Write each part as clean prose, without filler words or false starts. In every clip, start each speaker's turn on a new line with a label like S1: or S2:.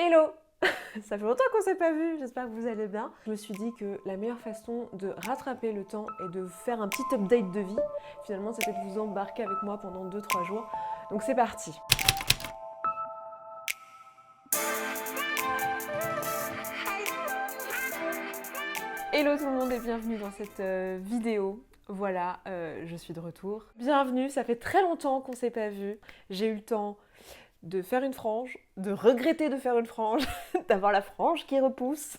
S1: Hello! Ça fait longtemps qu'on s'est pas vu, j'espère que vous allez bien. Je me suis dit que la meilleure façon de rattraper le temps et de faire un petit update de vie, finalement, c'était de vous embarquer avec moi pendant 2-3 jours. Donc c'est parti! Hello tout le monde et bienvenue dans cette vidéo. Voilà, je suis de retour. Bienvenue, ça fait très longtemps qu'on s'est pas vu. J'ai eu le temps de faire une frange, de regretter de faire une frange, d'avoir la frange qui repousse.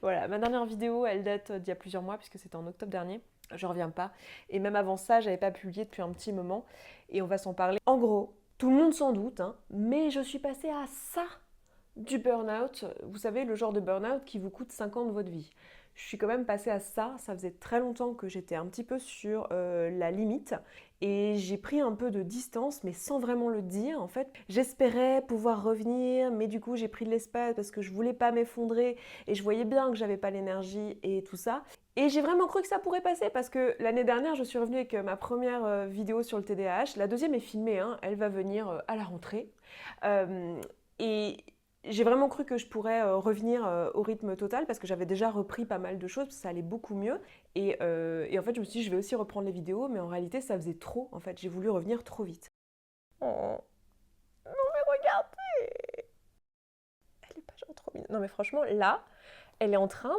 S1: Voilà, ma dernière vidéo, elle date d'il y a plusieurs mois, puisque c'était en octobre dernier. Je reviens pas. Et même avant ça, j'avais pas publié depuis un petit moment. Et on va s'en parler. En gros, tout le monde s'en doute, hein, mais je suis passée à ça du burn-out. Vous savez, le genre de burn-out qui vous coûte 5 ans de votre vie. Je suis quand même passée à ça. Ça faisait très longtemps que j'étais un petit peu sur la limite. Et j'ai pris un peu de distance, mais sans vraiment le dire en fait. J'espérais pouvoir revenir, mais du coup j'ai pris de l'espace parce que je voulais pas m'effondrer et je voyais bien que j'avais pas l'énergie et tout ça. Et j'ai vraiment cru que ça pourrait passer parce que l'année dernière je suis revenue avec ma première vidéo sur le TDAH. La deuxième est filmée, hein. Elle va venir à la rentrée. Et j'ai vraiment cru que je pourrais revenir au rythme total parce que j'avais déjà repris pas mal de choses, parce que ça allait beaucoup mieux. Et en fait, je me suis dit, je vais aussi reprendre les vidéos, mais en réalité, ça faisait trop. En fait, j'ai voulu revenir trop vite. Oh, non mais regardez, elle est pas genre trop mignonne. Non mais franchement, là, elle est en train,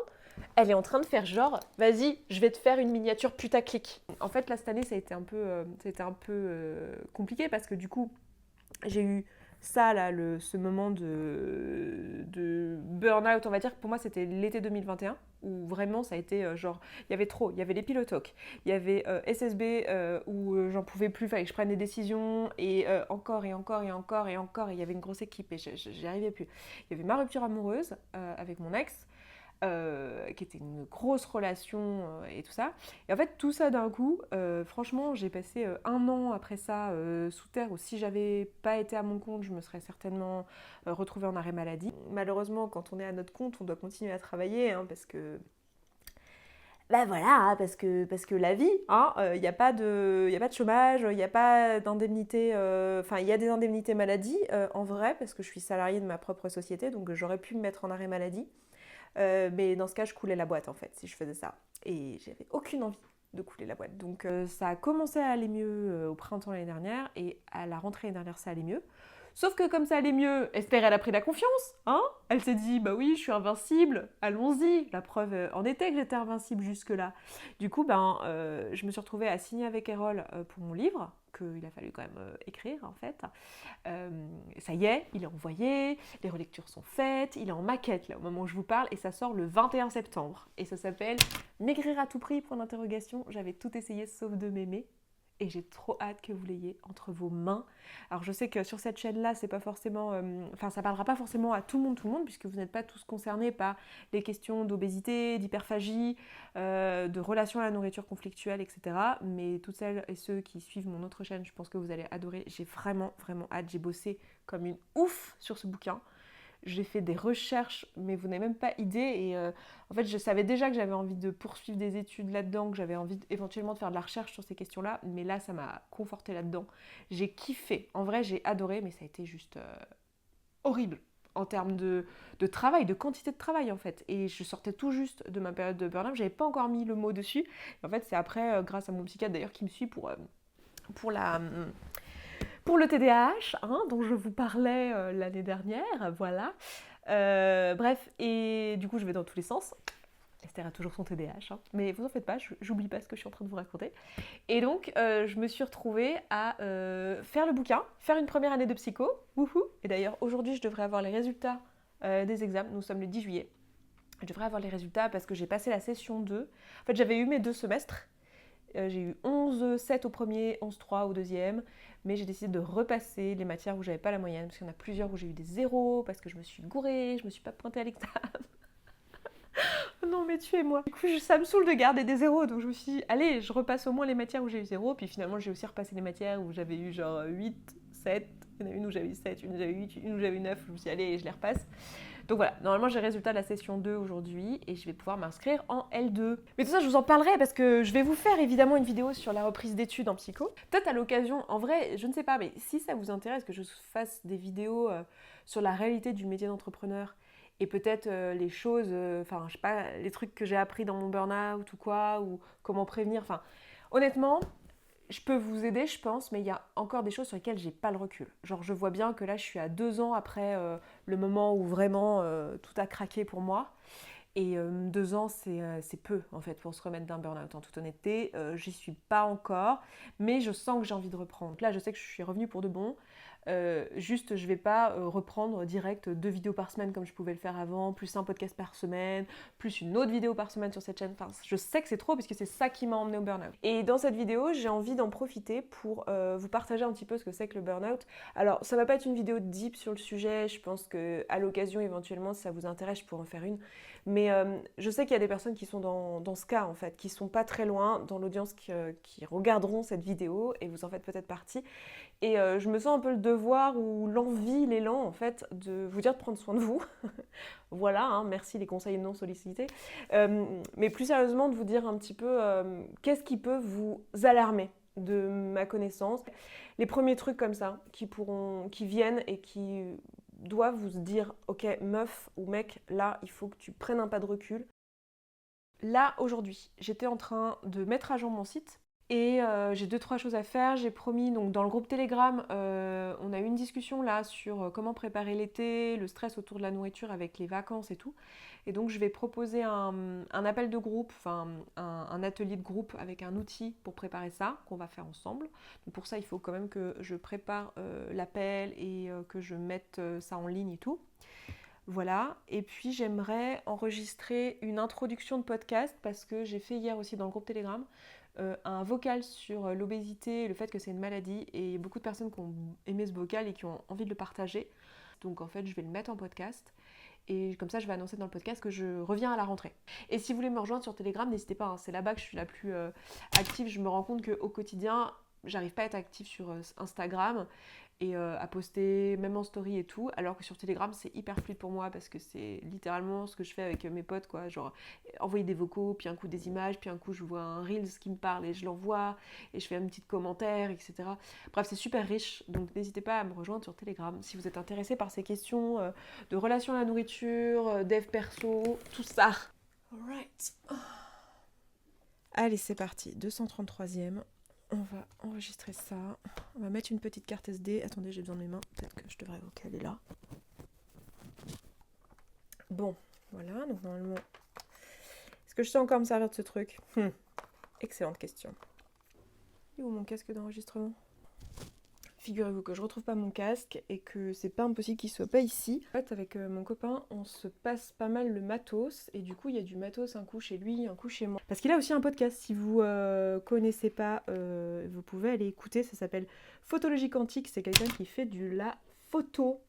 S1: elle est en train de faire genre, vas-y, je vais te faire une miniature putaclic. En fait, là cette année, ça a été un peu compliqué parce que du coup, j'ai eu ça là, ce moment de burn-out, on va dire que pour moi c'était l'été 2021 où vraiment ça a été genre, il y avait trop, il y avait les pilotocs, il y avait SSB où j'en pouvais plus, fallait que je prenne des décisions et encore et encore et encore et encore, et il y avait une grosse équipe et j'y arrivais plus. Il y avait ma rupture amoureuse avec mon ex, qui était une grosse relation et tout ça. Et en fait, tout ça d'un coup, franchement, j'ai passé un an après ça sous terre, où si j'avais pas été à mon compte, je me serais certainement retrouvée en arrêt maladie. Malheureusement, quand on est à notre compte, on doit continuer à travailler, hein, parce que bah voilà, hein, parce que la vie, hein, y a pas de chômage, il n'y a pas d'indemnité, enfin il y a des indemnités maladie en vrai, parce que je suis salariée de ma propre société, donc j'aurais pu me mettre en arrêt maladie. Mais dans ce cas, je coulais la boîte en fait, si je faisais ça. Et j'avais aucune envie de couler la boîte. Donc ça a commencé à aller mieux au printemps l'année dernière, et à la rentrée l'année dernière, ça allait mieux. Sauf que comme ça allait mieux, Esther, elle a pris la confiance, hein. Elle s'est dit, bah oui, je suis invincible, allons-y. La preuve en était que j'étais invincible jusque-là. Du coup, je me suis retrouvée à signer avec Erol pour mon livre, qu'il a fallu quand même écrire en fait. Ça y est, il est envoyé, les relectures sont faites, il est en maquette là au moment où je vous parle, et ça sort le 21 septembre. Et ça s'appelle Maigrir à tout prix, point d'interrogation. J'avais tout essayé sauf de m'aimer. Et j'ai trop hâte que vous l'ayez entre vos mains. Alors je sais que sur cette chaîne-là, c'est pas forcément, enfin ça parlera pas forcément à tout le monde, puisque vous n'êtes pas tous concernés par les questions d'obésité, d'hyperphagie, de relations à la nourriture conflictuelle, etc. Mais toutes celles et ceux qui suivent mon autre chaîne, je pense que vous allez adorer. J'ai vraiment, vraiment hâte. J'ai bossé comme une ouf sur ce bouquin. J'ai fait des recherches, mais vous n'avez même pas idée. Et en fait, je savais déjà que j'avais envie de poursuivre des études là-dedans, que j'avais envie éventuellement de faire de la recherche sur ces questions-là. Mais là, ça m'a conforté là-dedans. J'ai kiffé. En vrai, j'ai adoré, mais ça a été juste horrible en termes de travail, de quantité de travail en fait. Et je sortais tout juste de ma période de burn-out, j'avais pas encore mis le mot dessus. Et en fait, c'est après, grâce à mon psychiatre d'ailleurs qui me suit pour la pour le TDAH, hein, dont je vous parlais l'année dernière, voilà. Bref, et du coup, je vais dans tous les sens. Esther a toujours son TDAH, hein. Mais vous en faites pas, j'oublie pas ce que je suis en train de vous raconter. Et donc, je me suis retrouvée à faire le bouquin, faire une première année de psycho. Wouhou. Et d'ailleurs, aujourd'hui, je devrais avoir les résultats des examens. Nous sommes le 10 juillet. Je devrais avoir les résultats parce que j'ai passé la session 2. En fait, j'avais eu mes 2 semestres. J'ai eu 11,7 au premier, 11,3 au deuxième, mais j'ai décidé de repasser les matières où j'avais pas la moyenne, parce qu'il y en a plusieurs où j'ai eu des zéros, parce que je me suis gourée, je me suis pas pointée à l'examen. Non mais tuez-moi. Du coup, ça me saoule de garder des zéros, donc je me suis dit, allez, je repasse au moins les matières où j'ai eu zéro, puis finalement j'ai aussi repassé les matières où j'avais eu genre 8, 7, Il y en a une où j'avais eu 7, une où j'avais 8, une où j'avais eu 9. Je me suis dit, allez, je les repasse. Donc voilà, normalement j'ai le résultat de la session 2 aujourd'hui et je vais pouvoir m'inscrire en L2. Mais tout ça, je vous en parlerai parce que je vais vous faire évidemment une vidéo sur la reprise d'études en psycho. Peut-être à l'occasion, en vrai, je ne sais pas, mais si ça vous intéresse que je fasse des vidéos sur la réalité du métier d'entrepreneur et peut-être les choses, enfin je sais pas, les trucs que j'ai appris dans mon burn-out ou quoi, ou comment prévenir, enfin honnêtement, je peux vous aider, je pense, mais il y a encore des choses sur lesquelles j'ai pas le recul. Genre, je vois bien que là, je suis à 2 ans après le moment où vraiment tout a craqué pour moi. Et 2 ans, c'est peu, en fait, pour se remettre d'un burn-out. En toute honnêteté, j'y suis pas encore, mais je sens que j'ai envie de reprendre. Là, je sais que je suis revenue pour de bon. Juste, je vais pas reprendre direct 2 vidéos par semaine comme je pouvais le faire avant, plus un podcast par semaine, plus une autre vidéo par semaine sur cette chaîne. Enfin, je sais que c'est trop puisque c'est ça qui m'a emmené au burn-out. Et dans cette vidéo, j'ai envie d'en profiter pour vous partager un petit peu ce que c'est que le burn-out. Alors, ça va pas être une vidéo deep sur le sujet. Je pense que à l'occasion, éventuellement, si ça vous intéresse, je pourrais en faire une. Mais je sais qu'il y a des personnes qui sont dans ce cas, en fait, qui sont pas très loin dans l'audience qui regarderont cette vidéo, et vous en faites peut-être partie. Et je me sens un peu le devoir ou l'envie, l'élan, en fait, de vous dire de prendre soin de vous. Voilà, hein, merci les conseils non sollicités. Mais plus sérieusement, de vous dire un petit peu qu'est-ce qui peut vous alarmer de ma connaissance. Les premiers trucs comme ça qui viennent et qui doivent vous dire, ok, meuf ou mec, là, il faut que tu prennes un pas de recul. Là, aujourd'hui, j'étais en train de mettre à jour mon site et j'ai 2-3 choses à faire. J'ai promis, donc dans le groupe Telegram, on a eu une discussion là sur comment préparer l'été, le stress autour de la nourriture avec les vacances et tout. Et donc je vais proposer un appel de groupe, enfin un atelier de groupe avec un outil pour préparer ça, qu'on va faire ensemble. Donc pour ça, il faut quand même que je prépare l'appel et que je mette ça en ligne et tout. Voilà, et puis j'aimerais enregistrer une introduction de podcast parce que j'ai fait hier aussi dans le groupe Telegram un vocal sur l'obésité et le fait que c'est une maladie, et beaucoup de personnes qui ont aimé ce vocal et qui ont envie de le partager. Donc en fait, je vais le mettre en podcast. Et comme ça, je vais annoncer dans le podcast que je reviens à la rentrée. Et si vous voulez me rejoindre sur Telegram, n'hésitez pas, hein, c'est là-bas que je suis la plus active. Je me rends compte qu'au quotidien, j'arrive pas à être active sur Instagram et à poster même en story et tout, alors que sur Telegram c'est hyper fluide pour moi parce que c'est littéralement ce que je fais avec mes potes, quoi, genre envoyer des vocaux, puis un coup des images, puis un coup je vois un Reels qui me parle et je l'envoie et je fais un petit commentaire, etc. Bref, c'est super riche, donc n'hésitez pas à me rejoindre sur Telegram si vous êtes intéressé par ces questions de relation à la nourriture, dev perso, tout ça. Alright. Allez, c'est parti, 233e. On va enregistrer ça. On va mettre une petite carte SD. Attendez, j'ai besoin de mes mains. Peut-être que je devrais évoquer, elle est là. Bon, voilà. Donc normalement, est-ce que je sais encore me servir de ce truc? Excellente question. Et où mon casque d'enregistrement? Figurez-vous que je retrouve pas mon casque et que c'est pas impossible qu'il soit pas ici. En fait, avec mon copain, on se passe pas mal le matos et du coup, il y a du matos un coup chez lui, un coup chez moi. Parce qu'il a aussi un podcast. Si vous connaissez pas, vous pouvez aller écouter. Ça s'appelle Photologie Quantique. C'est quelqu'un qui fait de la photo.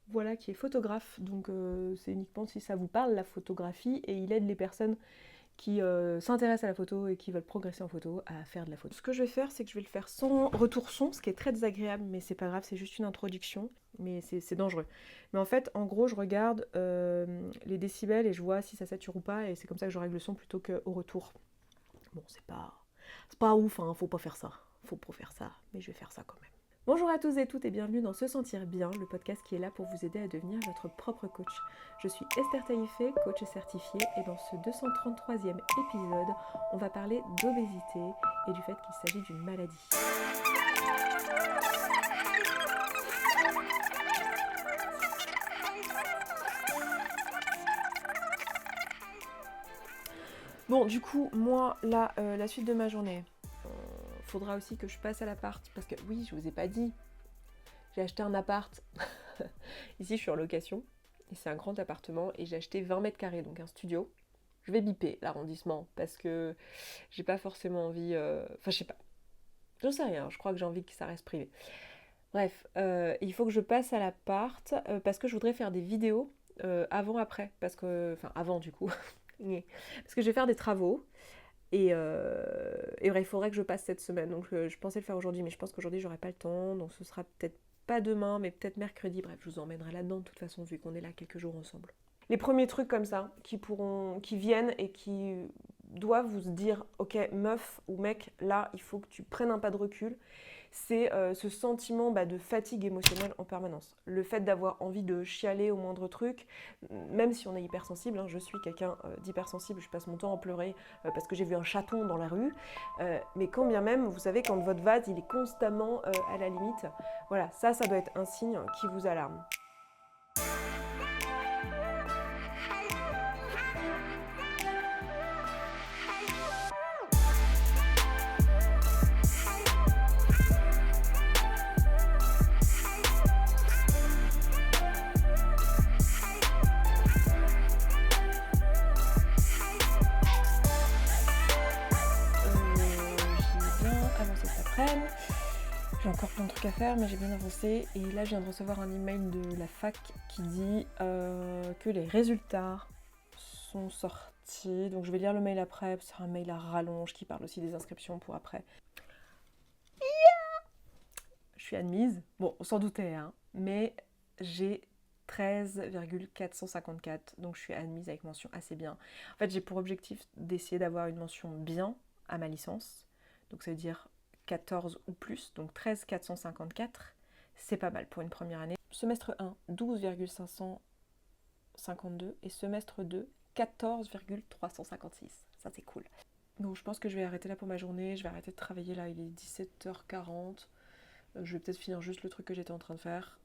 S1: Voilà, qui est photographe. Donc, c'est uniquement si ça vous parle, la photographie. Et il aide les personnes qui s'intéressent à la photo et qui veulent progresser en photo à faire de la photo. Ce que je vais faire, c'est que je vais le faire sans retour son, ce qui est très désagréable, mais c'est pas grave, c'est juste une introduction, mais c'est dangereux. Mais en fait, en gros, je regarde les décibels et je vois si ça sature ou pas, et c'est comme ça que je règle le son plutôt qu'au retour. Bon, c'est pas ouf, hein, faut pas faire ça. Faut pas faire ça, mais je vais faire ça quand même. Bonjour à tous et toutes et bienvenue dans Se Sentir Bien, le podcast qui est là pour vous aider à devenir votre propre coach. Je suis Esther Taïfé, coach certifiée, et dans ce 233e épisode, on va parler d'obésité et du fait qu'il s'agit d'une maladie. Bon, du coup, moi, là, la suite de ma journée, faudra aussi que je passe à l'appart, parce que oui, je vous ai pas dit, j'ai acheté un appart. Ici, je suis en location, et c'est un grand appartement, et j'ai acheté 20 mètres carrés, donc un studio. Je vais biper l'arrondissement, parce que j'ai pas forcément envie... Enfin, je sais pas. J'en sais rien, je crois que j'ai envie que ça reste privé. Bref, il faut que je passe à l'appart, parce que je voudrais faire des vidéos avant-après, parce que... Enfin, avant, du coup. Parce que je vais faire des travaux, et bref, il faudrait que je passe cette semaine. Donc je pensais le faire aujourd'hui, mais je pense qu'aujourd'hui j'aurai pas le temps. Donc ce sera peut-être pas demain, mais peut-être mercredi. Bref, je vous emmènerai là-dedans de toute façon, vu qu'on est là quelques jours ensemble. Les premiers trucs comme ça, qui viennent et qui doivent vous dire, ok, meuf ou mec, là, il faut que tu prennes un pas de recul. C'est ce sentiment de fatigue émotionnelle en permanence. Le fait d'avoir envie de chialer au moindre truc, même si on est hypersensible, hein, je suis quelqu'un d'hypersensible, je passe mon temps à pleurer parce que j'ai vu un chaton dans la rue, mais quand bien même, vous savez, quand votre vase, il est constamment à la limite, voilà, ça doit être un signe qui vous alarme. J'ai encore plein de trucs à faire, mais j'ai bien avancé. Et là, je viens de recevoir un email de la fac qui dit que les résultats sont sortis. Donc, je vais lire le mail après. C'est un mail à rallonge qui parle aussi des inscriptions pour après. Je suis admise. Bon, on s'en doutait, hein. Mais j'ai 13,454. Donc, je suis admise avec mention assez bien. En fait, j'ai pour objectif d'essayer d'avoir une mention bien à ma licence. Donc, ça veut dire 14 ou plus, donc 13,454, c'est pas mal pour une première année. Semestre 1, 12,552 et semestre 2, 14,356. Ça, c'est cool. Donc, je pense que je vais arrêter là pour ma journée. Je vais arrêter de travailler là, il est 17h40. Je vais peut-être finir juste le truc que j'étais en train de faire.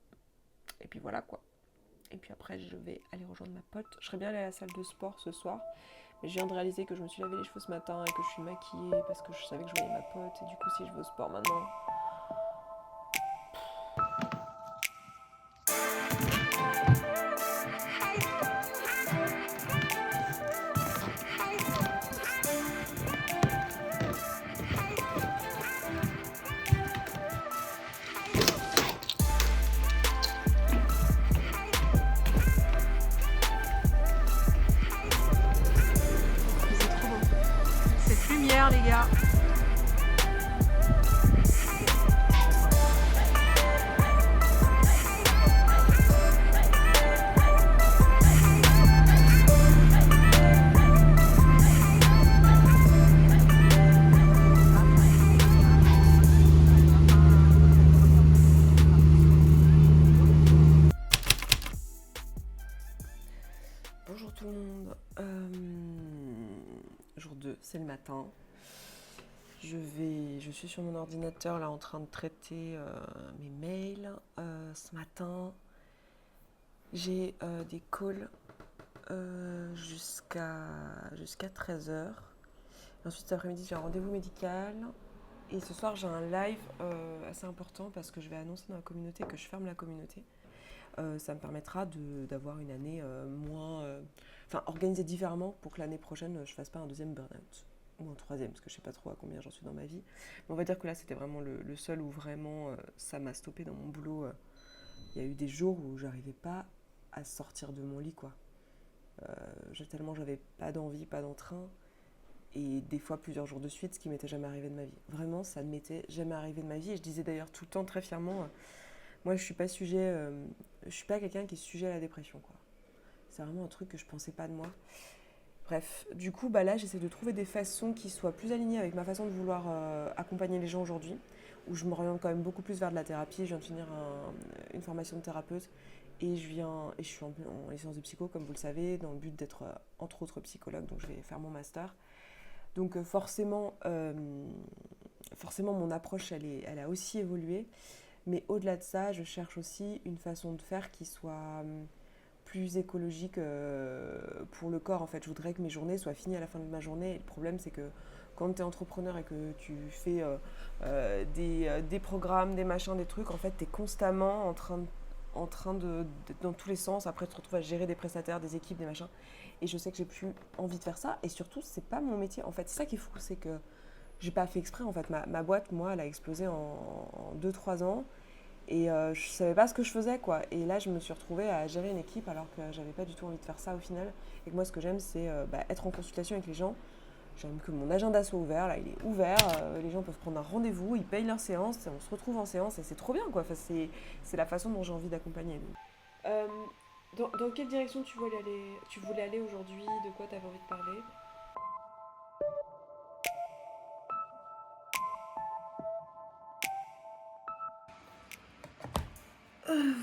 S1: Et puis voilà quoi. Et puis après, je vais aller rejoindre ma pote. Je serais bien allée à la salle de sport ce soir. Mais je viens de réaliser que je me suis lavé les cheveux ce matin et que je suis maquillée parce que je savais que je voyais ma pote. Et du coup, si je vais au sport maintenant... Les gars. Bonjour tout le monde. Jour 2, c'est le matin. Je suis sur mon ordinateur là en train de traiter mes mails. Ce matin, j'ai des calls jusqu'à 13h. Ensuite, cet après-midi, j'ai un rendez-vous médical. Et ce soir, j'ai un live assez important parce que je vais annoncer dans la communauté que je ferme la communauté. Ça me permettra d'avoir une année organisée différemment pour que l'année prochaine, je ne fasse pas un deuxième burn-out. Ou un troisième, parce que je sais pas trop à combien j'en suis dans ma vie. Mais on va dire que là, c'était vraiment le seul où vraiment ça m'a stoppé dans mon boulot. Il y a eu des jours où j'arrivais pas à sortir de mon lit, quoi. Tellement j'avais pas d'envie, pas d'entrain. Et des fois, plusieurs jours de suite, ce qui m'était jamais arrivé de ma vie. Vraiment, ça ne m'était jamais arrivé de ma vie. Et je disais d'ailleurs tout le temps, très fièrement, moi, je suis pas quelqu'un qui est sujet à la dépression, quoi. C'est vraiment un truc que je pensais pas de moi. Bref, du coup, là, j'essaie de trouver des façons qui soient plus alignées avec ma façon de vouloir accompagner les gens aujourd'hui, où je m'oriente quand même beaucoup plus vers de la thérapie. Je viens de finir une formation de thérapeute et je suis en licence de psycho, comme vous le savez, dans le but d'être, entre autres, psychologue. Donc, je vais faire mon master. Donc, forcément, mon approche, elle a aussi évolué. Mais au-delà de ça, je cherche aussi une façon de faire qui soit plus écologique pour le corps. En fait, je voudrais que mes journées soient finies à la fin de ma journée. Et le problème, c'est que quand tu es entrepreneur et que tu fais des programmes, des machins, des trucs, en fait, tu es constamment en train d'être dans tous les sens. Après, tu te retrouves à gérer des prestataires, des équipes, des machins. Et je sais que j'ai plus envie de faire ça. Et surtout, c'est pas mon métier. En fait, c'est ça qui est fou, c'est que j'ai pas fait exprès. En fait, ma boîte, moi, elle a explosé en 2-3 ans. Et je savais pas ce que je faisais, quoi. Et là, je me suis retrouvée à gérer une équipe alors que j'avais pas du tout envie de faire ça au final. Et que moi, ce que j'aime, c'est être en consultation avec les gens, J'aime que mon agenda soit ouvert, là il est ouvert, les gens peuvent prendre un rendez-vous, ils payent leur séance, on se retrouve en séance et c'est trop bien quoi. Enfin, c'est la façon dont j'ai envie d'accompagner. Euh, dans quelle direction tu voulais aller aujourd'hui? De quoi tu avais envie de parler?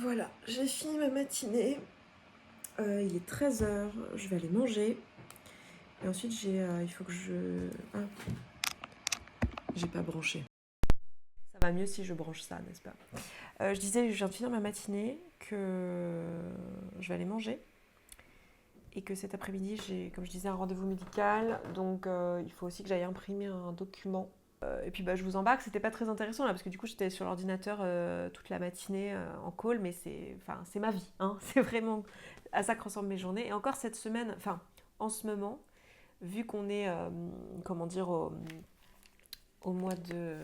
S1: Voilà, j'ai fini ma matinée. Il est 13 h, je vais aller manger. Et ensuite, il faut que je... Ah, j'ai pas branché. Ça va mieux si je branche ça, n'est-ce pas? Je disais, je viens de finir ma matinée, que je vais aller manger. Et que cet après-midi, j'ai, comme je disais, un rendez-vous médical. Donc, il faut aussi que j'aille imprimer un document. Et puis, je vous embarque. C'était pas très intéressant, là, parce que du coup, j'étais sur l'ordinateur toute la matinée en call. Mais c'est ma vie, hein. C'est vraiment à ça que ressemblent mes journées. Et encore cette semaine, en ce moment, vu qu'on est, comment dire, au mois de...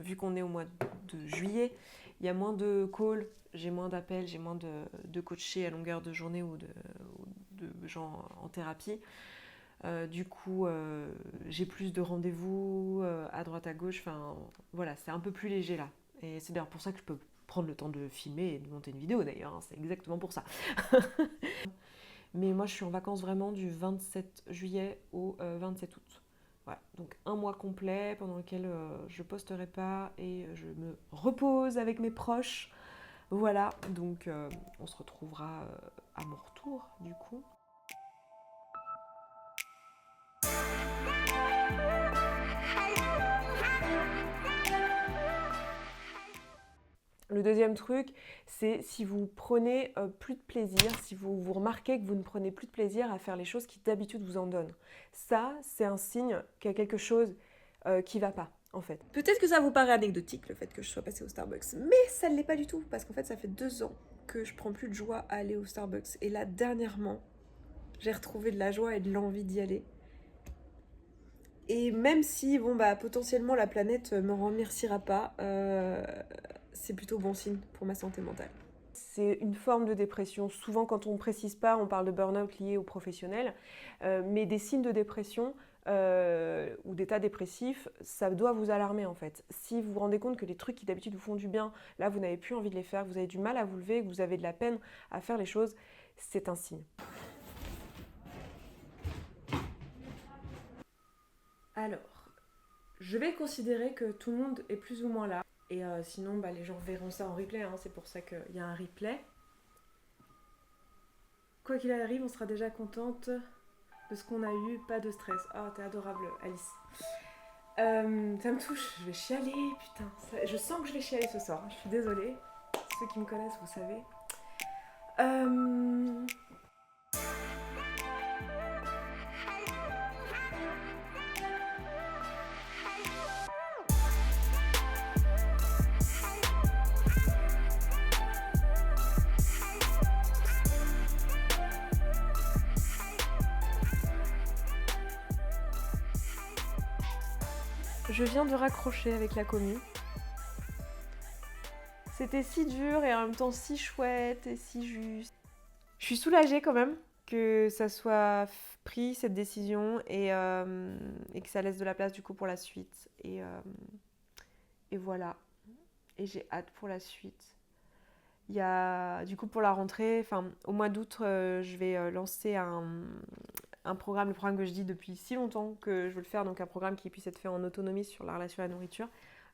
S1: Vu qu'on est au mois de juillet, il y a moins de calls, j'ai moins d'appels, j'ai moins de coachés à longueur de journée ou de gens en thérapie. Du coup, j'ai plus de rendez-vous à droite à gauche. Enfin, voilà, c'est un peu plus léger là. Et c'est d'ailleurs pour ça que je peux prendre le temps de filmer et de monter une vidéo d'ailleurs. Hein, c'est exactement pour ça. Mais moi, je suis en vacances vraiment du 27 juillet au 27 août. Voilà, donc un mois complet pendant lequel je posterai pas et je me repose avec mes proches. Voilà, donc on se retrouvera à mon retour du coup. Le deuxième truc, c'est si vous prenez plus de plaisir, si vous remarquez que vous ne prenez plus de plaisir à faire les choses qui d'habitude vous en donnent. Ça, c'est un signe qu'il y a quelque chose qui ne va pas, en fait. Peut-être que ça vous paraît anecdotique, le fait que je sois passée au Starbucks, mais ça ne l'est pas du tout, parce qu'en fait, ça fait 2 ans que je prends plus de joie à aller au Starbucks. Et là, dernièrement, j'ai retrouvé de la joie et de l'envie d'y aller. Et même si, potentiellement, la planète me remerciera pas, c'est plutôt bon signe pour ma santé mentale. C'est une forme de dépression. Souvent, quand on ne précise pas, on parle de burn-out lié au professionnel. Mais des signes de dépression ou d'état dépressif, ça doit vous alarmer en fait. Si vous vous rendez compte que les trucs qui d'habitude vous font du bien, là, vous n'avez plus envie de les faire, que vous avez du mal à vous lever, que vous avez de la peine à faire les choses, c'est un signe. Alors, je vais considérer que tout le monde est plus ou moins là. Et sinon, les gens verront ça en replay. Hein. C'est pour ça qu'il y a un replay. Quoi qu'il arrive, on sera déjà contente de ce qu'on a eu. Pas de stress. Oh, t'es adorable, Alice. Ça me touche. Je vais chialer, putain. Je sens que je vais chialer ce soir. Je suis désolée. Ceux qui me connaissent, vous savez. Je viens de raccrocher avec la commu. C'était si dur et en même temps si chouette et si juste. Je suis soulagée quand même que ça soit pris cette décision et que ça laisse de la place du coup pour la suite. Et voilà. Et j'ai hâte pour la suite. Il y a du coup pour la rentrée, au mois d'août, je vais lancer un programme, le programme que je dis depuis si longtemps que je veux le faire, donc un programme qui puisse être fait en autonomie sur la relation à la nourriture,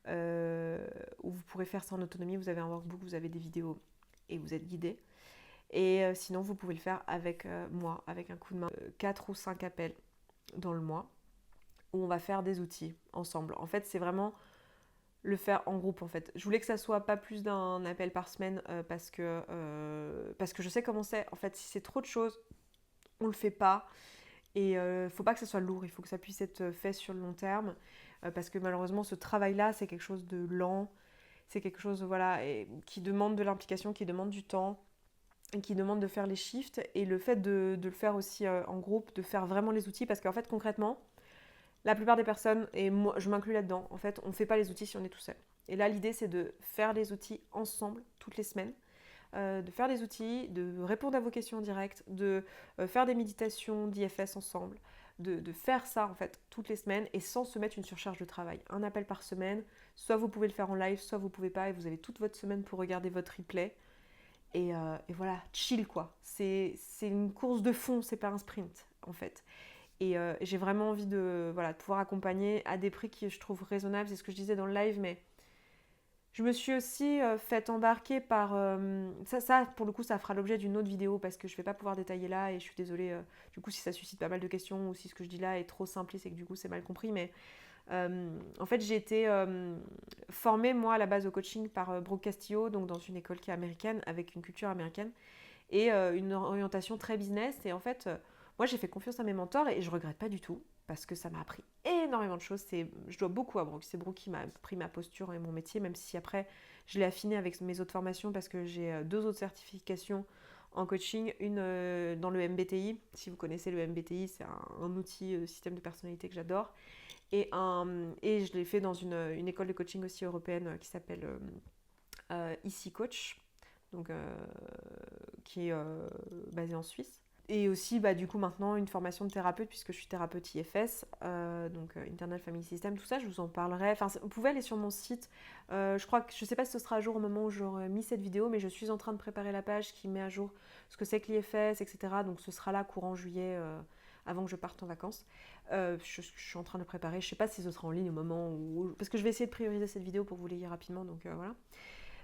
S1: où vous pourrez faire ça en autonomie, vous avez un workbook, vous avez des vidéos et vous êtes guidé. Et sinon, vous pouvez le faire avec moi, avec un coup de main. 4 ou 5 appels dans le mois, où on va faire des outils ensemble. En fait, c'est vraiment le faire en groupe en fait. Je voulais que ça soit pas plus d'un appel par semaine parce que je sais comment c'est. En fait, si c'est trop de choses, on le fait pas. Et faut pas que ça soit lourd, il faut que ça puisse être fait sur le long terme. Parce que malheureusement, ce travail-là, c'est quelque chose de lent. C'est quelque chose qui demande de l'implication, qui demande du temps, et qui demande de faire les shifts. Et le fait de le faire aussi en groupe, de faire vraiment les outils, parce qu'en fait, concrètement, la plupart des personnes, et moi je m'inclus là-dedans, en fait, on ne fait pas les outils si on est tout seul. Et là, l'idée, c'est de faire les outils ensemble, toutes les semaines, de faire des outils, de répondre à vos questions en direct, de faire des méditations d'IFS ensemble, de faire ça en fait toutes les semaines et sans se mettre une surcharge de travail. Un appel par semaine, soit vous pouvez le faire en live, soit vous pouvez pas et vous avez toute votre semaine pour regarder votre replay. Et voilà, chill quoi. C'est une course de fond, c'est pas un sprint en fait. Et j'ai vraiment envie de pouvoir accompagner à des prix qui je trouve raisonnables. C'est ce que je disais dans le live, mais je me suis aussi fait embarquer par... ça, pour le coup, ça fera l'objet d'une autre vidéo parce que je ne vais pas pouvoir détailler là et je suis désolée du coup si ça suscite pas mal de questions ou si ce que je dis là est trop simpliste et que du coup c'est mal compris. Mais en fait, j'ai été formée, moi, à la base au coaching par Brooke Castillo, donc dans une école qui est américaine, avec une culture américaine et une orientation très business. Et en fait, moi, j'ai fait confiance à mes mentors et je regrette pas du tout parce que ça m'a appris énormément de choses. Je dois beaucoup à Brooke. C'est Brooke qui m'a appris ma posture et mon métier, même si après, je l'ai affiné avec mes autres formations parce que j'ai 2 autres certifications en coaching. Une dans le MBTI. Si vous connaissez le MBTI, c'est un outil de système de personnalité que j'adore. Et je l'ai fait dans une école de coaching aussi européenne qui s'appelle Easy Coach, donc, qui est basée en Suisse. Et aussi, du coup, maintenant, une formation de thérapeute, puisque je suis thérapeute IFS, donc Internal Family System, tout ça, je vous en parlerai. Enfin, vous pouvez aller sur mon site. Je ne sais pas si ce sera à jour au moment où j'aurai mis cette vidéo, mais je suis en train de préparer la page qui met à jour ce que c'est que l'IFS, etc. Donc, ce sera là courant juillet, avant que je parte en vacances. Je suis en train de préparer. Je ne sais pas si ce sera en ligne au moment où... Parce que je vais essayer de prioriser cette vidéo pour vous l'ayez rapidement, donc voilà.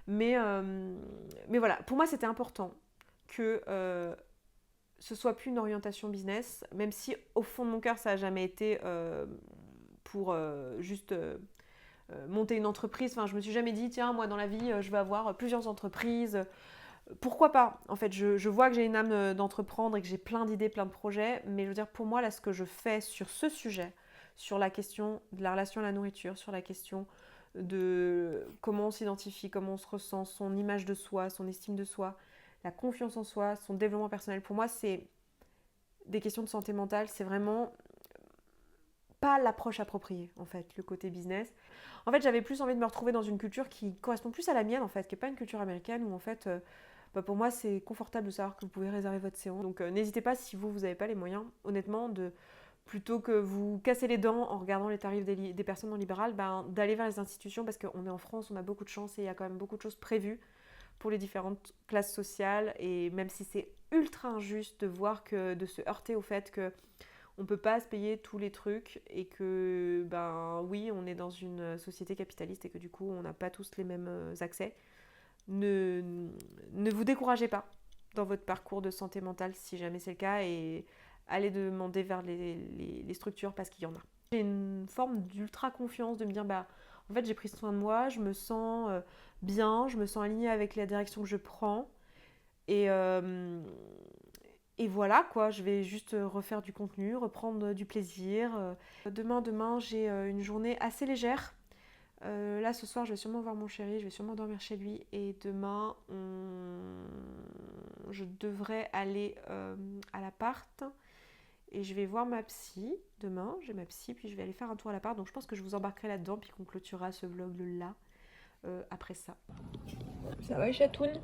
S1: Mais voilà, pour moi, c'était important que ce soit plus une orientation business, même si au fond de mon cœur, ça n'a jamais été pour juste monter une entreprise. Enfin, je me suis jamais dit, tiens, moi dans la vie, je vais avoir plusieurs entreprises. Pourquoi pas? En fait, je vois que j'ai une âme d'entreprendre et que j'ai plein d'idées, plein de projets. Mais je veux dire, pour moi, là, ce que je fais sur ce sujet, sur la question de la relation à la nourriture, sur la question de comment on s'identifie, comment on se ressent, son image de soi, son estime de soi, la confiance en soi, son développement personnel. Pour moi, c'est des questions de santé mentale. C'est vraiment pas l'approche appropriée, en fait, le côté business. En fait, j'avais plus envie de me retrouver dans une culture qui correspond plus à la mienne, en fait, qui n'est pas une culture américaine, où en fait, pour moi, c'est confortable de savoir que vous pouvez réserver votre séance. Donc, n'hésitez pas, si vous n'avez pas les moyens, honnêtement, plutôt que vous casser les dents en regardant les tarifs des personnes en libéral, d'aller vers les institutions, parce qu'on est en France, on a beaucoup de chance et il y a quand même beaucoup de choses prévues pour les différentes classes sociales. Et même si c'est ultra injuste de voir de se heurter au fait que on ne peut pas se payer tous les trucs et que, oui, on est dans une société capitaliste et que du coup, on n'a pas tous les mêmes accès. Ne vous découragez pas dans votre parcours de santé mentale si jamais c'est le cas et allez demander vers les structures parce qu'il y en a. J'ai une forme d'ultra confiance de me dire, en fait, j'ai pris soin de moi, je me sens bien, je me sens alignée avec la direction que je prends et voilà quoi, je vais juste refaire du contenu, reprendre du plaisir. Demain, j'ai une journée assez légère. Là, ce soir, je vais sûrement voir mon chéri, je vais sûrement dormir chez lui. Et demain, je devrais aller à l'appart. Et je vais voir ma psy. Demain, j'ai ma psy, puis je vais aller faire un tour à l'appart. Donc je pense que je vous embarquerai là-dedans, puis qu'on clôturera ce vlog-là après ça. Ça va, chatoune?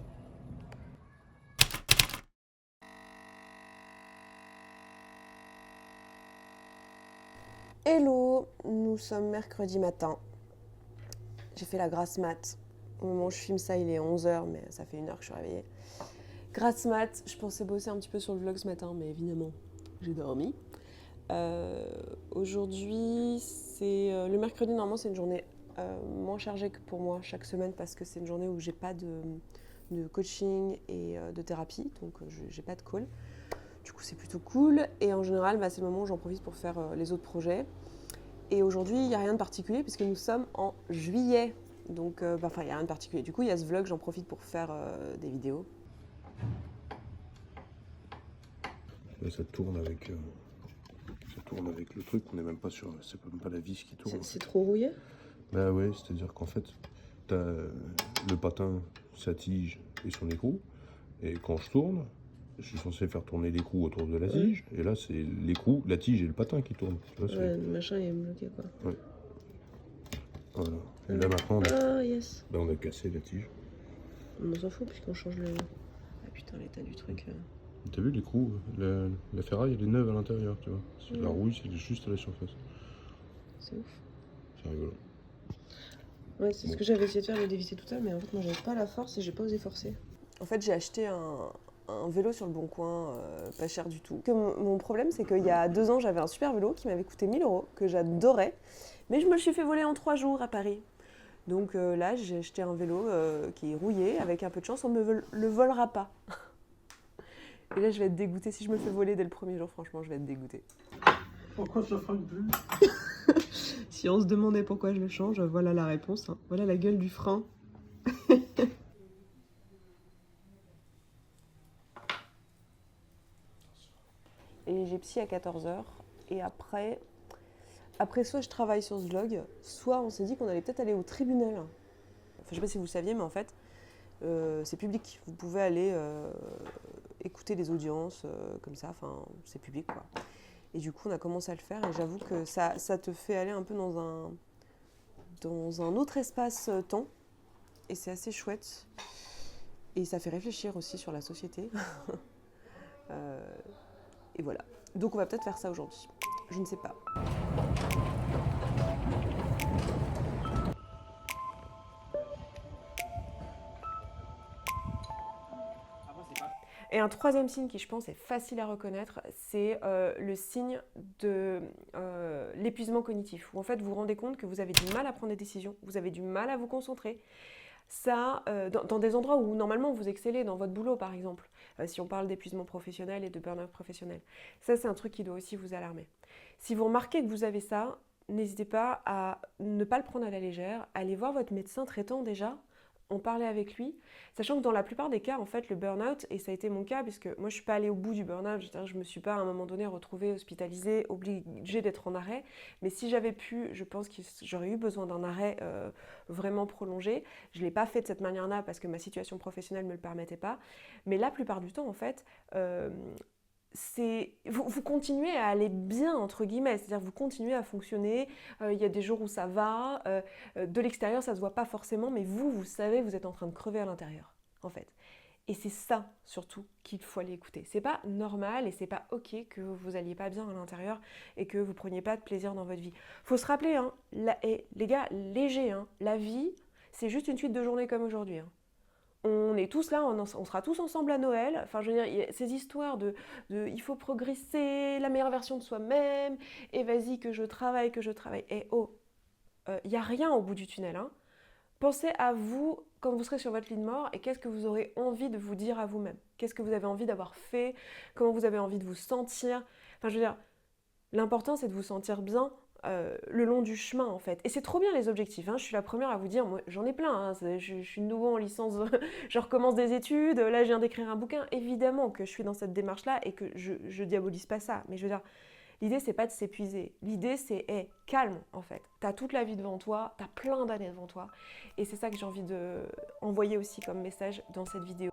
S2: Hello, nous sommes mercredi matin. J'ai fait la grasse mat. Au moment où je filme ça, il est 11h, mais ça fait 1 heure que je suis réveillée. Grasse mat, je pensais bosser un petit peu sur le vlog ce matin, mais évidemment, j'ai dormi. Aujourd'hui, c'est le mercredi, normalement, c'est une journée moins chargée que pour moi chaque semaine parce que c'est une journée où j'ai pas de coaching et de thérapie, donc j'ai pas de call. Du coup, c'est plutôt cool. Et en général, c'est le moment où j'en profite pour faire les autres projets. Et aujourd'hui, il n'y a rien de particulier puisque nous sommes en juillet. Donc, il n'y a rien de particulier. Du coup, il y a ce vlog, j'en profite pour faire des vidéos.
S3: Là, ça tourne avec le truc. On n'est même pas sur. C'est même pas la vis qui tourne.
S2: C'est trop rouillé?
S3: Bah ouais, c'est-à-dire qu'en fait, t'as le patin, sa tige et son écrou. Et quand je tourne, je suis censé faire tourner l'écrou autour de la tige. Et là, c'est l'écrou, la tige et le patin qui tournent. Tu vois,
S2: le machin est bloqué, quoi.
S3: Ouais. Voilà. Et là, maintenant,
S2: Yes.
S3: on a cassé la tige.
S2: On s'en fout puisqu'on change le... Ah putain, l'état du truc.
S3: T'as vu l'écrou, la ferraille, elle est neuve à l'intérieur, tu vois. La
S2: Ouais.
S3: rouille, c'est juste à la surface.
S2: C'est ouf.
S3: C'est rigolo.
S2: Ouais, c'est ce
S3: Bon.
S2: que j'avais essayé de faire, de dévisser tout ça, mais en fait, moi, j'avais pas la force et j'ai pas osé forcer. En fait, j'ai acheté un vélo sur le Bon Coin, pas cher du tout. Mon problème, c'est qu'il y a 2 ans, j'avais un super vélo qui m'avait coûté 1 000 €, que j'adorais, mais je me le suis fait voler en 3 jours à Paris. Donc là, j'ai acheté un vélo qui est rouillé, avec un peu de chance, on ne me le volera pas. Et là, je vais être dégoûtée. Si je me le fais voler dès le premier jour, franchement, je vais être dégoûtée.
S3: Pourquoi ça freine plus?
S2: Si on se demandait pourquoi je le change, voilà la réponse. Hein. Voilà la gueule du frein. Et j'ai psy à 14h. Et après, soit je travaille sur ce vlog, soit on s'est dit qu'on allait peut-être aller au tribunal. Enfin, je sais pas si vous le saviez, mais en fait, c'est public. Vous pouvez aller écouter les audiences comme ça. Enfin, c'est public, quoi. Et du coup, on a commencé à le faire. Et j'avoue que ça te fait aller un peu dans un autre espace-temps. Et c'est assez chouette. Et ça fait réfléchir aussi sur la société. Et voilà. Donc on va peut-être faire ça aujourd'hui. Je ne sais pas.
S1: Et un troisième signe qui, je pense, est facile à reconnaître, c'est le signe de l'épuisement cognitif, où en fait vous vous rendez compte que vous avez du mal à prendre des décisions, vous avez du mal à vous concentrer. Ça, dans des endroits où normalement vous excellez, dans votre boulot par exemple, si on parle d'épuisement professionnel et de burn-out professionnel, ça c'est un truc qui doit aussi vous alarmer. Si vous remarquez que vous avez ça, n'hésitez pas à ne pas le prendre à la légère, allez voir votre médecin traitant déjà, en parler avec lui, sachant que dans la plupart des cas, en fait, le burn-out, et ça a été mon cas, puisque moi je ne suis pas allée au bout du burn-out, je ne me suis pas à un moment donné retrouvée hospitalisée, obligée d'être en arrêt, mais si j'avais pu, je pense que j'aurais eu besoin d'un arrêt vraiment prolongé. Je ne l'ai pas fait de cette manière-là parce que ma situation professionnelle ne me le permettait pas, mais la plupart du temps, en fait, vous continuez à aller bien, entre guillemets, c'est-à-dire vous continuez à fonctionner, il y a des jours où ça va, de l'extérieur ça ne se voit pas forcément, mais vous savez, vous êtes en train de crever à l'intérieur, en fait. Et c'est ça, surtout, qu'il faut aller écouter. C'est pas normal et c'est pas ok que vous alliez pas bien à l'intérieur et que vous preniez pas de plaisir dans votre vie. Faut se rappeler, hein, les gars, léger, hein, la vie, c'est juste une suite de journées comme aujourd'hui, hein. On est tous là, on sera tous ensemble à Noël. Enfin, je veux dire, il y a ces histoires de il faut progresser, la meilleure version de soi-même, et vas-y que je travaille. Et oh, il n'y a rien au bout du tunnel, hein. Pensez à vous quand vous serez sur votre lit de mort et qu'est-ce que vous aurez envie de vous dire à vous-même. Qu'est-ce que vous avez envie d'avoir fait, comment vous avez envie de vous sentir. Enfin, je veux dire, l'important c'est de vous sentir bien le long du chemin en fait. Et c'est trop bien les objectifs, hein. Je suis la première à vous dire, moi j'en ai plein, hein. Je suis nouveau en licence, je recommence des études, là je viens d'écrire un bouquin, évidemment que je suis dans cette démarche-là et que je diabolise pas ça, mais je veux dire, l'idée c'est pas de s'épuiser, l'idée c'est hey, calme en fait, t'as toute la vie devant toi, t'as plein d'années devant toi, et c'est ça que j'ai envie de envoyer aussi comme message dans cette vidéo.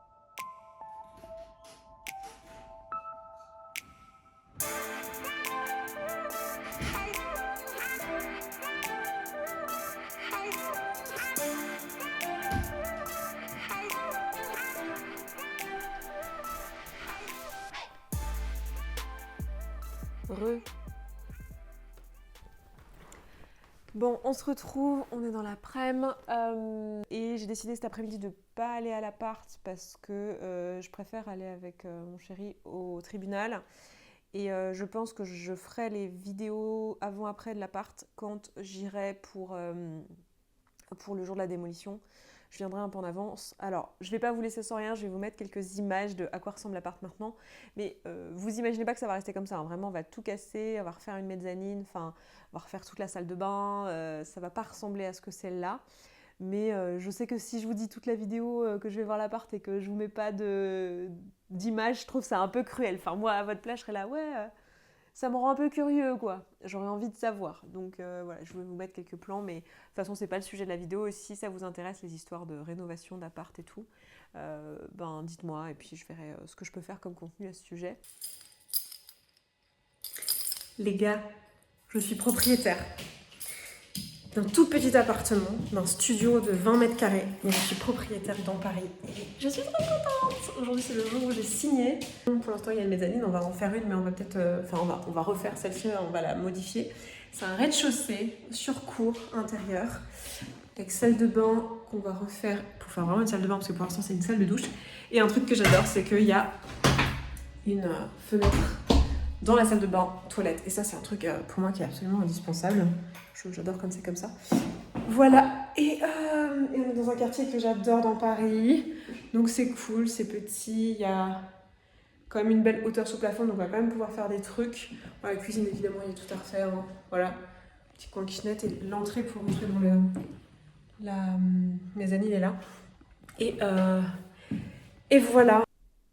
S1: Bon, on se retrouve, on est dans l'après-midi et j'ai décidé cet après-midi de ne pas aller à l'appart parce que je préfère aller avec mon chéri au tribunal et je pense que je ferai les vidéos avant-après de l'appart quand j'irai pour le jour de la démolition. Je viendrai un peu en avance. Alors, je ne vais pas vous laisser sans rien, je vais vous mettre quelques images de à quoi ressemble l'appart maintenant. Mais vous imaginez pas que ça va rester comme ça, hein. Vraiment, on va tout casser, on va refaire une mezzanine, enfin, on va refaire toute la salle de bain. Ça va pas ressembler à ce que c'est là. Mais je sais que si je vous dis toute la vidéo que je vais voir l'appart et que je vous mets pas d'image, je trouve ça un peu cruel. Enfin, moi, à votre place, je serais là, ouais... ça me rend un peu curieux, quoi. J'aurais envie de savoir. Donc voilà, je vais vous mettre quelques plans, mais de toute façon, c'est pas le sujet de la vidéo. Si ça vous intéresse, les histoires de rénovation d'appart et tout, ben dites-moi, et puis je verrai ce que je peux faire comme contenu à ce sujet. Les gars, je suis propriétaire.
S2: d'un tout petit appartement, d'un studio de 20 mètres carrés. Et je suis propriétaire dans Paris. Et je suis trop contente. Aujourd'hui, c'est le jour où j'ai signé. Pour l'instant, il y a une mezzanine. On va en faire une, mais on va peut-être... on va refaire celle-ci, on va la modifier. C'est un rez-de-chaussée sur cour intérieur avec salle de bain qu'on va refaire pour faire vraiment une salle de bain parce que pour l'instant, c'est une salle de douche. Et un truc que j'adore, c'est qu'il y a une fenêtre dans la salle de bain, toilette. Et ça, c'est un truc pour moi qui est absolument indispensable. J'adore quand c'est comme ça. Voilà. Et on est dans un quartier que j'adore dans Paris. Donc c'est cool, c'est petit. Il y a quand même une belle hauteur sous plafond. Donc on va quand même pouvoir faire des trucs. Bon, la cuisine, évidemment, il y a tout à refaire. Hein. Voilà. Petit coin kitchenette. Et l'entrée pour rentrer dans la mezzanine est là. Et voilà.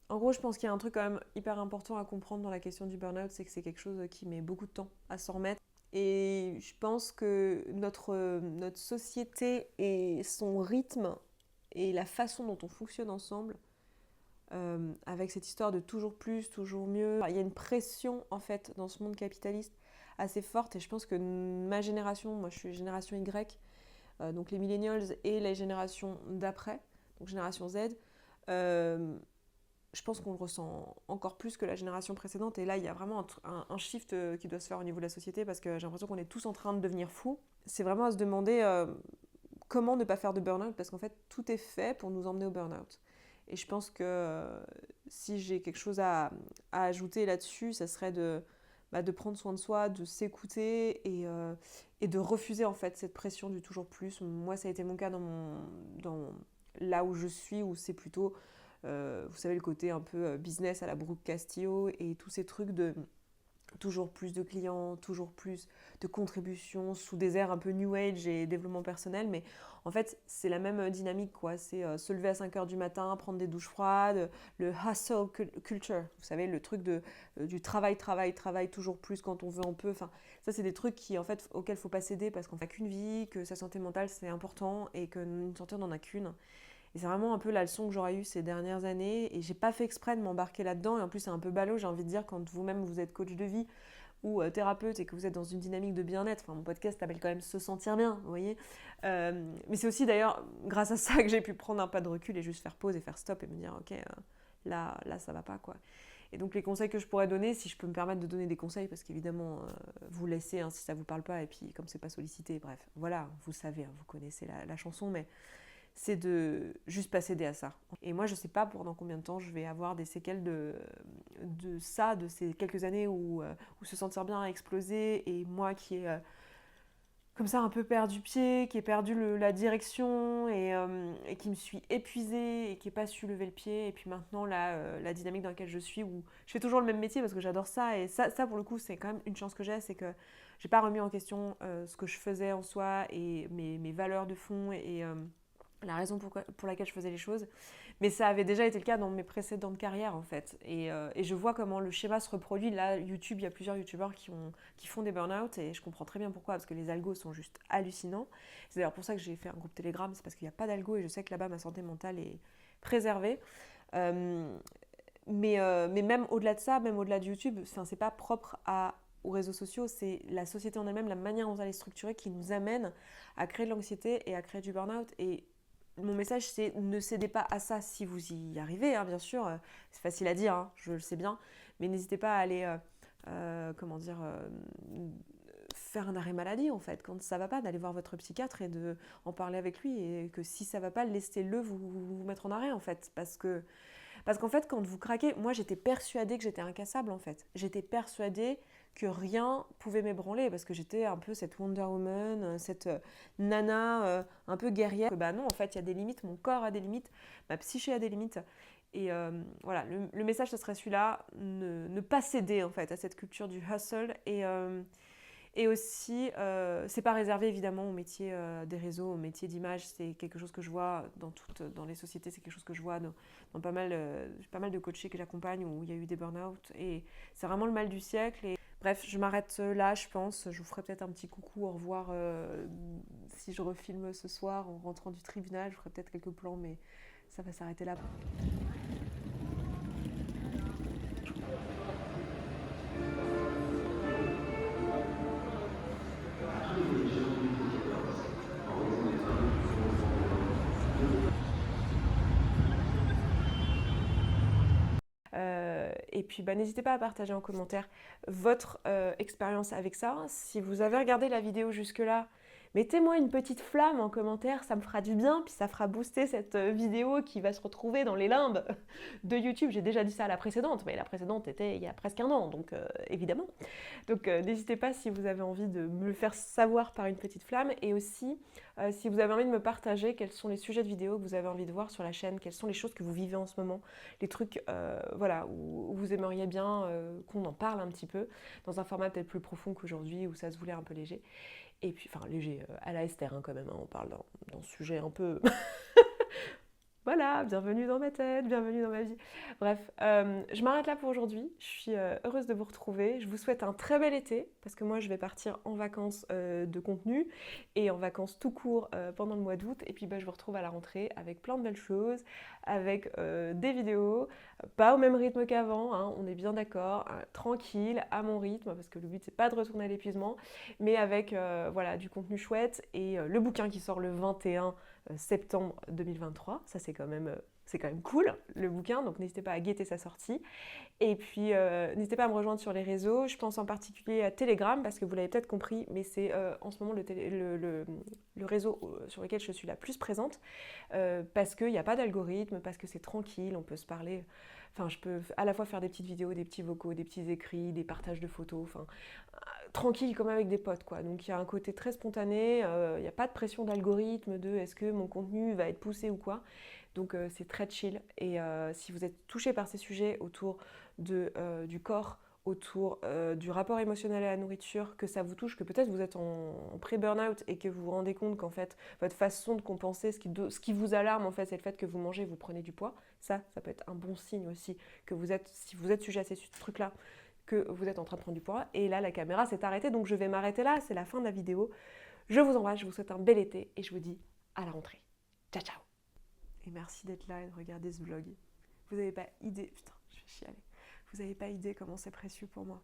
S2: En gros, je pense qu'il y a un truc quand même hyper important à comprendre dans la question du burn-out, c'est que c'est quelque chose qui met beaucoup de temps à s'en remettre. Et je pense que notre société et son rythme et la façon dont on fonctionne ensemble, avec cette histoire de toujours plus, toujours mieux, il y a une pression en fait dans ce monde capitaliste assez forte. Et je pense que ma génération, moi je suis génération Y, donc les millennials et les générations d'après, donc génération Z, je pense qu'on le ressent encore plus que la génération précédente. Et là, il y a vraiment un shift qui doit se faire au niveau de la société parce que j'ai l'impression qu'on est tous en train de devenir fous. C'est vraiment à se demander comment ne pas faire de burn-out parce qu'en fait, tout est fait pour nous emmener au burn-out. Et je pense que si j'ai quelque chose à ajouter là-dessus, ça serait de prendre soin de soi, de s'écouter et de refuser en fait cette pression du toujours plus. Moi, ça a été mon cas dans là où je suis, où c'est plutôt... vous savez, le côté un peu business à la Brooke Castillo et tous ces trucs de toujours plus de clients, toujours plus de contributions sous des airs un peu new age et développement personnel. Mais en fait, c'est la même dynamique, quoi. C'est se lever à 5h du matin, prendre des douches froides, le hustle culture. Vous savez, le truc du travail, toujours plus quand on veut, on peut. Enfin, ça, c'est des trucs auxquels il ne faut pas céder parce qu'on n'a qu'une vie, que sa santé mentale, c'est important et qu'une santé, on n'en a qu'une. Et c'est vraiment un peu la leçon que j'aurais eue ces dernières années. Et j'ai pas fait exprès de m'embarquer là-dedans. Et en plus, c'est un peu ballot, j'ai envie de dire, quand vous-même vous êtes coach de vie ou thérapeute et que vous êtes dans une dynamique de bien-être. Enfin, mon podcast s'appelle quand même Se sentir bien, vous voyez. Mais c'est aussi d'ailleurs grâce à ça que j'ai pu prendre un pas de recul et juste faire pause et faire stop et me dire, ok, là, ça va pas, quoi. Et donc les conseils que je pourrais donner, si je peux me permettre de donner des conseils, parce qu'évidemment, vous laissez hein, si ça vous parle pas. Et puis, comme c'est pas sollicité, bref, voilà, vous savez, hein, vous connaissez la chanson, mais... c'est de juste pas céder à ça. Et moi, je sais pas pendant combien de temps je vais avoir des séquelles de ça, de ces quelques années où se sentir bien a explosé, et moi qui ai comme ça un peu perdu pied, qui ai perdu la direction, et qui me suis épuisée, et qui n'ai pas su lever le pied, et puis maintenant, la dynamique dans laquelle je suis, où je fais toujours le même métier parce que j'adore ça, et ça pour le coup, c'est quand même une chance que j'ai, c'est que j'ai pas remis en question ce que je faisais en soi, et mes valeurs de fond, et la raison pour laquelle je faisais les choses. Mais ça avait déjà été le cas dans mes précédentes carrières, en fait. Et je vois comment le schéma se reproduit. Là, YouTube, il y a plusieurs youtubeurs qui font des burn-out, et je comprends très bien pourquoi, parce que les algos sont juste hallucinants. C'est d'ailleurs pour ça que j'ai fait un groupe Telegram, c'est parce qu'il n'y a pas d'algo, et je sais que là-bas, ma santé mentale est préservée. Mais même au-delà de ça, même au-delà de YouTube, c'est pas propre aux réseaux sociaux, c'est la société en elle-même, la manière dont elle est structurée qui nous amène à créer de l'anxiété et à créer du burn-out. Et mon message, c'est ne cédez pas à ça si vous y arrivez, hein, bien sûr. C'est facile à dire, hein, je le sais bien. Mais n'hésitez pas à aller, faire un arrêt maladie, en fait. Quand ça ne va pas, d'aller voir votre psychiatre et d'en parler avec lui. Et que si ça ne va pas, laissez-le vous mettre en arrêt, en fait. Parce qu'en fait, quand vous craquez, moi, j'étais persuadée que j'étais incassable, en fait. J'étais persuadée que rien pouvait m'ébranler parce que j'étais un peu cette Wonder Woman, cette nana un peu guerrière. Bah non, en fait, il y a des limites, mon corps a des limites, ma psyché a des limites. Et voilà, le message, ce serait celui-là, ne pas céder en fait à cette culture du hustle. Et aussi, c'est pas réservé évidemment au métier des réseaux, au métier d'image. C'est quelque chose que je vois dans les sociétés, c'est quelque chose que je vois dans pas mal de coachés que j'accompagne où il y a eu des burn-out. Et c'est vraiment le mal du siècle. Et bref, je m'arrête là, je pense. Je vous ferai peut-être un petit coucou, au revoir. Si je refilme ce soir en rentrant du tribunal, je ferai peut-être quelques plans, mais ça va s'arrêter là.
S1: Et puis n'hésitez pas à partager en commentaire votre expérience avec ça. Si vous avez regardé la vidéo jusque-là, mettez-moi une petite flamme en commentaire, ça me fera du bien, puis ça fera booster cette vidéo qui va se retrouver dans les limbes de YouTube. J'ai déjà dit ça à la précédente, mais la précédente était il y a presque un an, donc évidemment. Donc n'hésitez pas si vous avez envie de me le faire savoir par une petite flamme, et aussi si vous avez envie de me partager quels sont les sujets de vidéos que vous avez envie de voir sur la chaîne, quelles sont les choses que vous vivez en ce moment, les trucs voilà, où vous aimeriez bien qu'on en parle un petit peu, dans un format peut-être plus profond qu'aujourd'hui, où ça se voulait un peu léger. Et puis, enfin léger, à la Esther quand même, hein, on parle d'un sujet un peu... Voilà, bienvenue dans ma tête, bienvenue dans ma vie. Bref, je m'arrête là pour aujourd'hui. Je suis heureuse de vous retrouver. Je vous souhaite un très bel été, parce que moi je vais partir en vacances de contenu et en vacances tout court pendant le mois d'août. Et puis je vous retrouve à la rentrée avec plein de belles choses, avec des vidéos, pas au même rythme qu'avant, hein, on est bien d'accord, tranquille, à mon rythme, parce que le but c'est pas de retourner à l'épuisement, mais avec voilà, du contenu chouette et le bouquin qui sort le 21 septembre 2023, ça c'est quand même cool, le bouquin, donc n'hésitez pas à guetter sa sortie. Et puis n'hésitez pas à me rejoindre sur les réseaux, je pense en particulier à Telegram, parce que vous l'avez peut-être compris, mais c'est en ce moment le réseau sur lequel je suis la plus présente, parce qu'il n'y a pas d'algorithme, parce que c'est tranquille, on peut se parler, enfin je peux à la fois faire des petites vidéos, des petits vocaux, des petits écrits, des partages de photos, enfin tranquille comme avec des potes quoi. Donc il y a un côté très spontané, il n'y a pas de pression d'algorithme de est-ce que mon contenu va être poussé ou quoi. Donc c'est très chill. Et si vous êtes touché par ces sujets autour du corps, autour du rapport émotionnel à la nourriture, que ça vous touche, que peut-être vous êtes en pré-burnout et que vous vous rendez compte qu'en fait votre façon de compenser, ce qui vous alarme en fait, c'est le fait que vous mangez, vous prenez du poids. Ça peut être un bon signe aussi que si vous êtes sujet à ces trucs-là, que vous êtes en train de prendre du poids. Et là, la caméra s'est arrêtée, donc je vais m'arrêter là. C'est la fin de la vidéo. Je vous embrasse, je vous souhaite un bel été et je vous dis à la rentrée. Ciao, ciao. Et merci d'être là et de regarder ce vlog. Vous n'avez pas idée... Putain, je vais chialer. Vous n'avez pas idée comment c'est précieux pour moi.